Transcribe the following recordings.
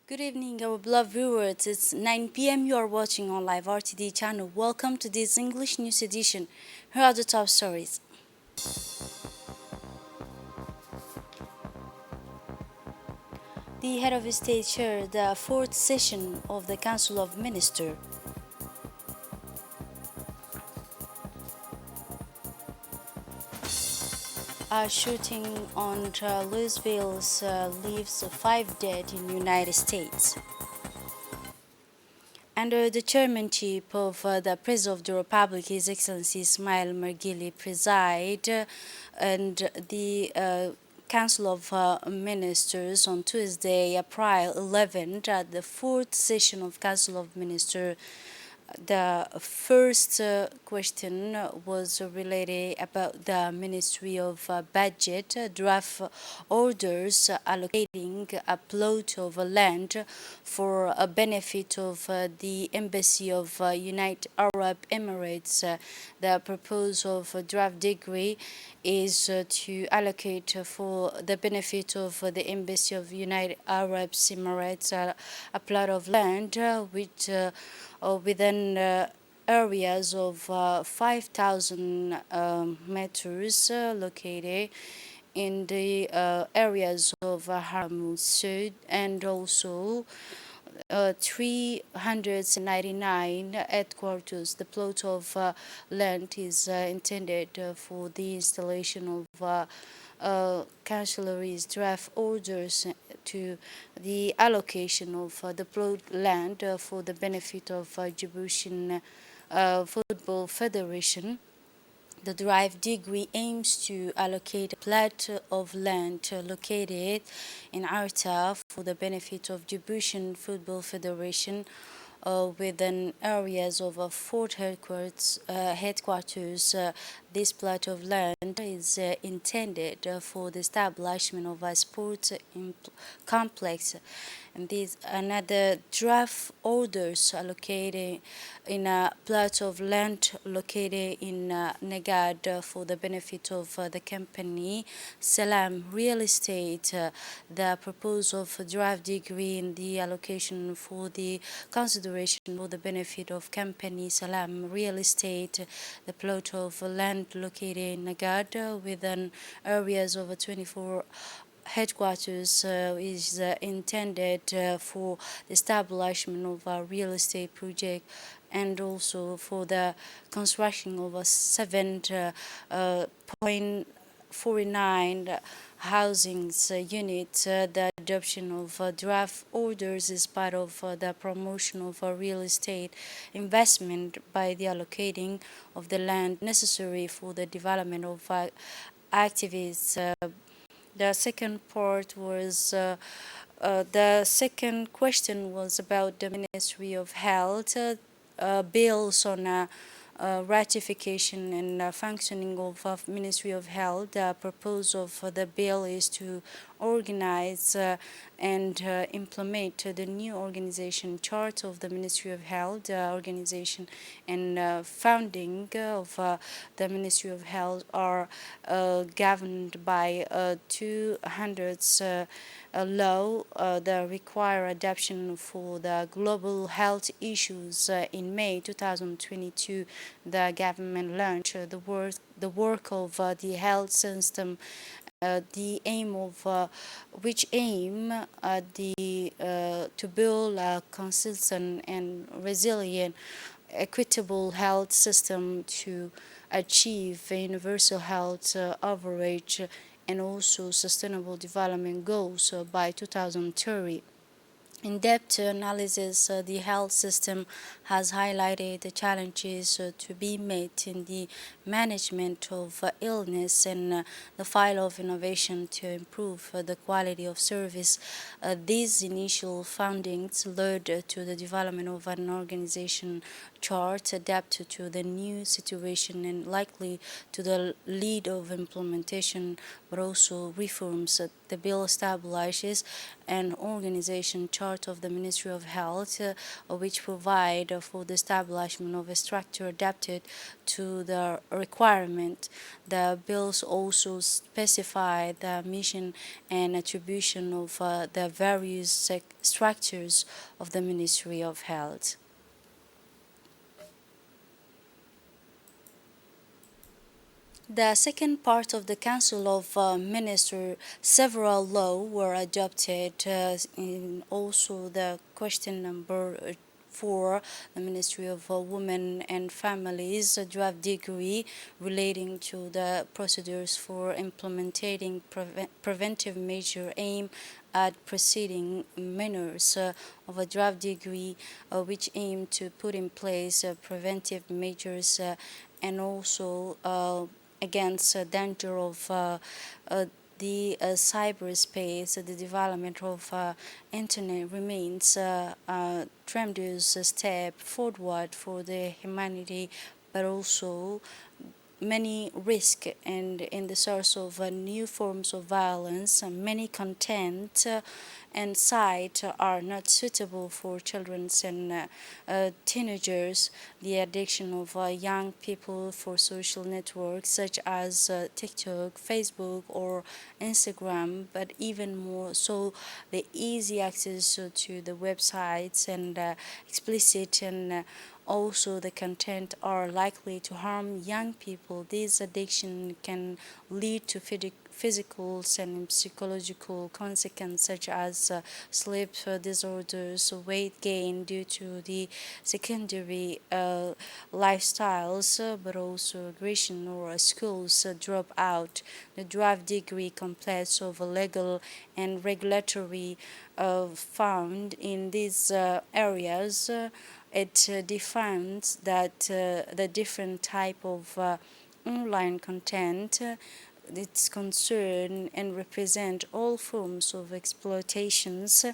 Good evening, our beloved viewers. It's 9 p.m. You are watching on Live RTD channel. Welcome to this English news edition. Here are the top stories. The head of state chaired the fourth session of the Council of Ministers. A shooting on Louisville leaves 5 dead in the United States. Under the chairmanship of the President of the Republic, His Excellency Ismail Margili preside, and the Council of Ministers on Tuesday, April 11th, at the fourth session of Council of Ministers. The first question was related about the Ministry of Budget draft orders allocating a plot of land for a benefit of the Embassy of United Arab Emirates. The proposal of a draft decree is to allocate for the benefit of the Embassy of United Arab Emirates a plot of land which within areas of 5,000 meters located in the areas of Haram Sud, and also 399 headquarters. The plot of land is intended for the installation of Chancellery's draft orders to the allocation of the plot land for the benefit of Djiboutian Football Federation. The draft decree aims to allocate a plot of land located in Arta for the benefit of Djiboutian Football Federation within areas of four headquarters. This plot of land is intended for the establishment of a sports complex, and these another draft orders allocated in a plot of land located in Negad for the benefit of the company Salam Real Estate. The proposal of a draft decree in the allocation for the consideration for the benefit of company Salam Real Estate, the plot of land located in Negad within areas of 24 headquarters is intended for the establishment of a real estate project, and also for the construction of a 7.49 housing units. The adoption of draft orders is part of the promotion of real estate investment by the allocating of the land necessary for the development of activities. The second part was the second question was about the Ministry of Health bills on ratification and functioning of Ministry of Health. The proposal for the bill is to organize and implement the new organization chart of the Ministry of Health. The organization and founding of the Ministry of Health are governed by 200 law that require adoption for the global health issues. In May 2022, the government launched the work of the health system, the aim of which aim to build a consistent and resilient, equitable health system to achieve universal health average and also sustainable development goals by 2030. In-depth analysis, the health system has highlighted the challenges to be met in the management of illness and the file of innovation to improve the quality of service. These initial findings led to the development of an organization chart adapted to the new situation and likely to the lead of implementation but also reforms. The bill establishes an organization chart of the Ministry of Health, which provide for the establishment of a structure adapted to the requirement. The bills also specify the mission and attribution of the various structures of the Ministry of Health. The second part of the Council of Ministers, several laws were adopted. In also the question number 4, the Ministry of Women and Families, a draft decree relating to the procedures for implementing preventive measure aimed at preceding minors of a draft decree which aim to put in place preventive measures and also against danger of the cyberspace. The development of internet remains a tremendous step forward for the humanity, but also many risks and in the source of new forms of violence. Many content and sites are not suitable for children and teenagers. The addiction of young people for social networks such as TikTok, Facebook, or Instagram, but even more so, the easy access to the websites and explicit and also the content are likely to harm young people. This addiction can lead to physical and psychological consequences such as sleep disorders, weight gain due to the secondary lifestyles, but also aggression or schools drop out. The draft decree complex of legal and regulatory found in these areas. It defines that the different type of online content it's concerned and represent all forms of exploitations,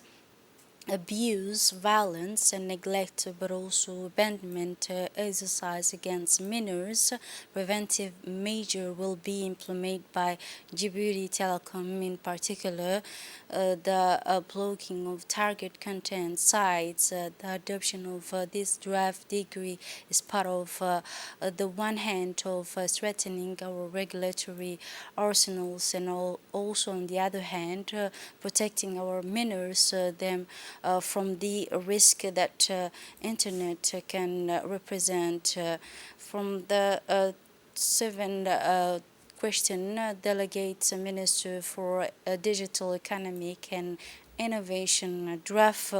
abuse, violence, and neglect, but also abandonment exercise against minors. Preventive measure will be implemented by Djibouti Telecom in particular, the blocking of target content sites. The adoption of this draft decree is part of the one hand of strengthening our regulatory arsenals and also on the other hand protecting our minors them from the risk that internet can represent. From the seven question, delegates Minister for Digital Economic and Innovation draft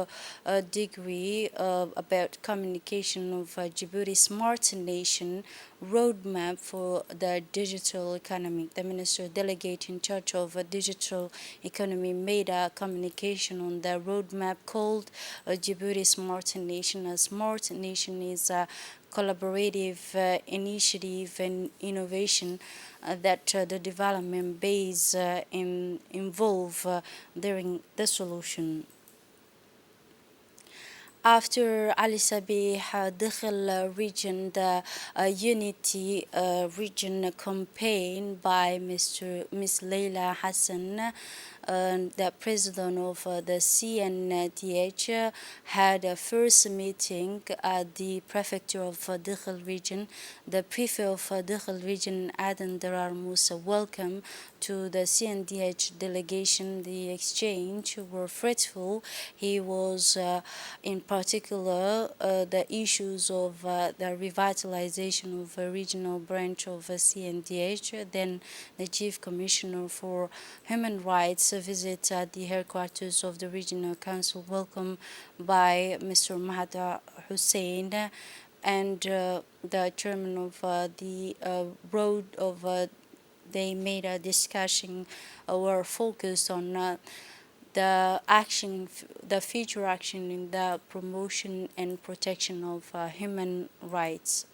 degree about communication of Djibouti Smart Nation roadmap for the digital economy. The minister delegate in charge of digital economy made a communication on the roadmap called Djibouti Smart Nation. A smart nation is a collaborative initiative and innovation that the development base involve during the solution. After Ali Sabih دخل region the unity region campaign by Miss Leila Hassan, the president of the CNDH, had a first meeting at the prefecture of Dakhel region. The prefect of Dakhel region, Adan Darar Musa, welcome to the CNDH delegation. The exchange were fruitful. He was in particular the issues of the revitalization of a regional branch of CNDH. Then the Chief Commissioner for Human Rights visit at the headquarters of the Regional Council, welcomed by Mr. Mahata Hussein and the chairman of the road of they made a discussion were focused on the future action in the promotion and protection of human rights.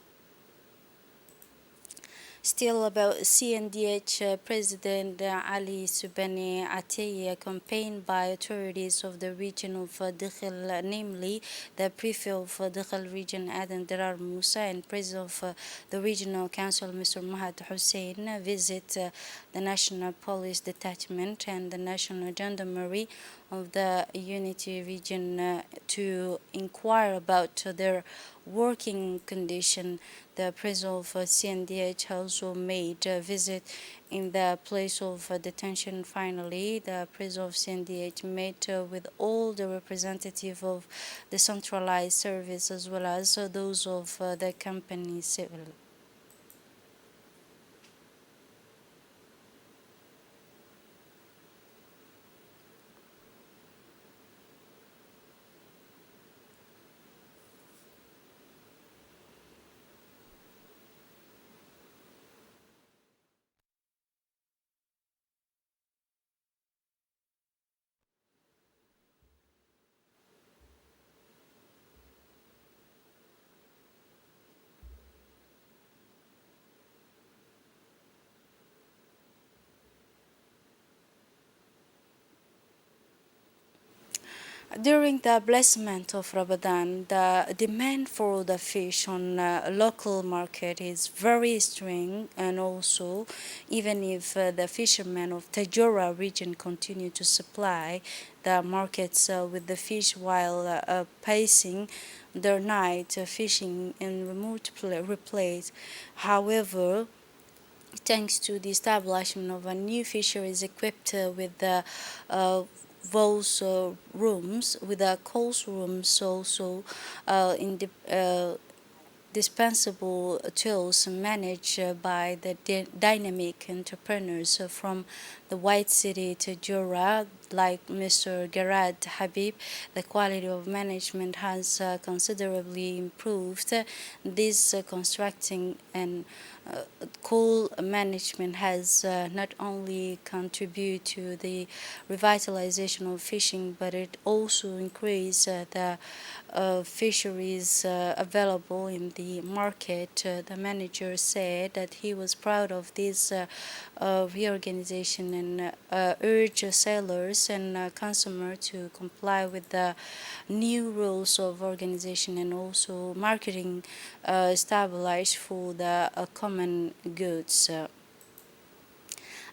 Still about CNDH, President Ali Subani Ateye, campaigned by authorities of the region of Dakhil, namely the Prefect of Dakhil region Aden Darar Musa and President of the Regional Council Mr. Mahad Hussein visit the National Police Detachment and the National Gendarmerie of the Unity region to inquire about their working condition. The president of CNDH also made a visit in the place of detention. Finally, the president of CNDH met with all the representatives of the centralized service as well as those of the company civil. During the blessment of Ramadan, the demand for the fish on local market is very strong, and also, even if the fishermen of Tajora region continue to supply the markets with the fish while pacing their night fishing in remote place. However, thanks to the establishment of a new fisheries equipped with the those rooms with the cold rooms also in the dispensable tools managed by the dynamic entrepreneurs from the White City to Jura, like Mr. Garad Habib. The quality of management has considerably improved. This constructing and coal management has not only contributed to the revitalization of fishing, but it also increased the fisheries available in the market. The manager said that he was proud of this reorganization and urged sellers and consumers to comply with the new rules of organization and also marketing established for the common goods.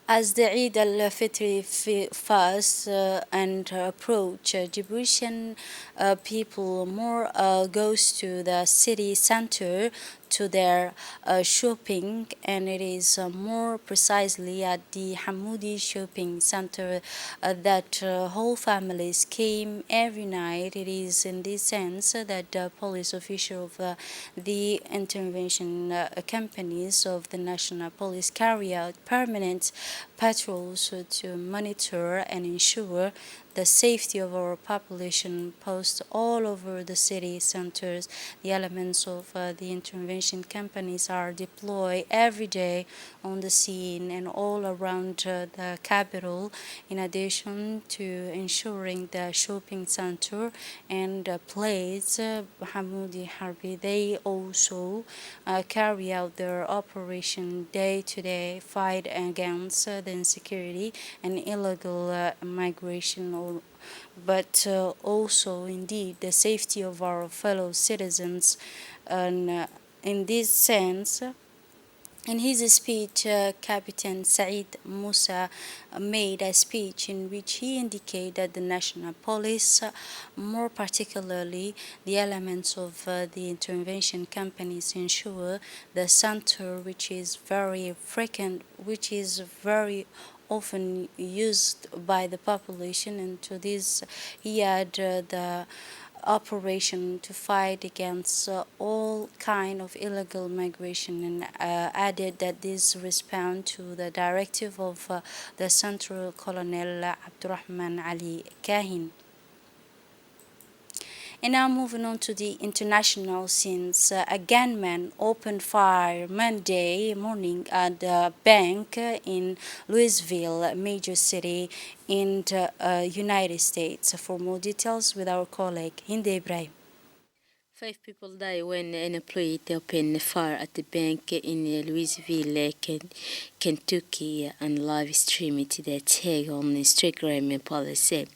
As the Eid al-Fitr fast and approach, Djiboutian people more goes to the city center to their shopping, and it is more precisely at the Hamoudi shopping center that whole families came every night. It is in this sense that the police official of the intervention companies of the national police carry out permanent patrols to monitor and ensure the safety of our population posts all over the city centers. The elements of the intervention companies are deployed every day on the scene and all around the capital, in addition to ensuring the shopping center and place Hamoudi Harbi. They also carry out their operation day to day, fight against the insecurity and illegal migration, but also indeed the safety of our fellow citizens. And in this sense, in his speech, Captain Said Musa made a speech in which he indicated that the national police, more particularly the elements of the intervention companies, ensure the center, which is very frequent, which is very often used by the population, and to this he had the operation to fight against all kind of illegal migration, and added that this respond to the directive of the Central Colonel Abdurrahman Ali Kahin. And now moving on to the international scenes. A gunman opened fire Monday morning at the bank in Louisville, a major city in the United States. For more details with our colleague Hinde Ibrahim. 5 people died when an employee opened fire at the bank in Louisville, Kentucky, and live streamed the attack on Instagram, police said.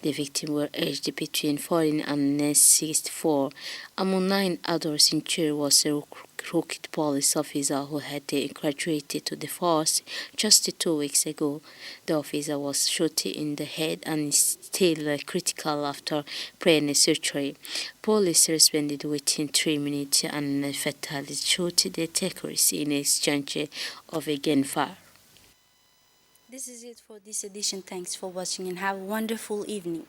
The victims were aged between 14 and 64. Among 9 others injured was a rookie police officer who had graduated to the force just 2 weeks ago. The officer was shot in the head and is still critical after brain surgery. Police responded within 3 minutes and fatally shot the attackers in exchange of a gunfire. This is it for this edition. Thanks for watching and have a wonderful evening.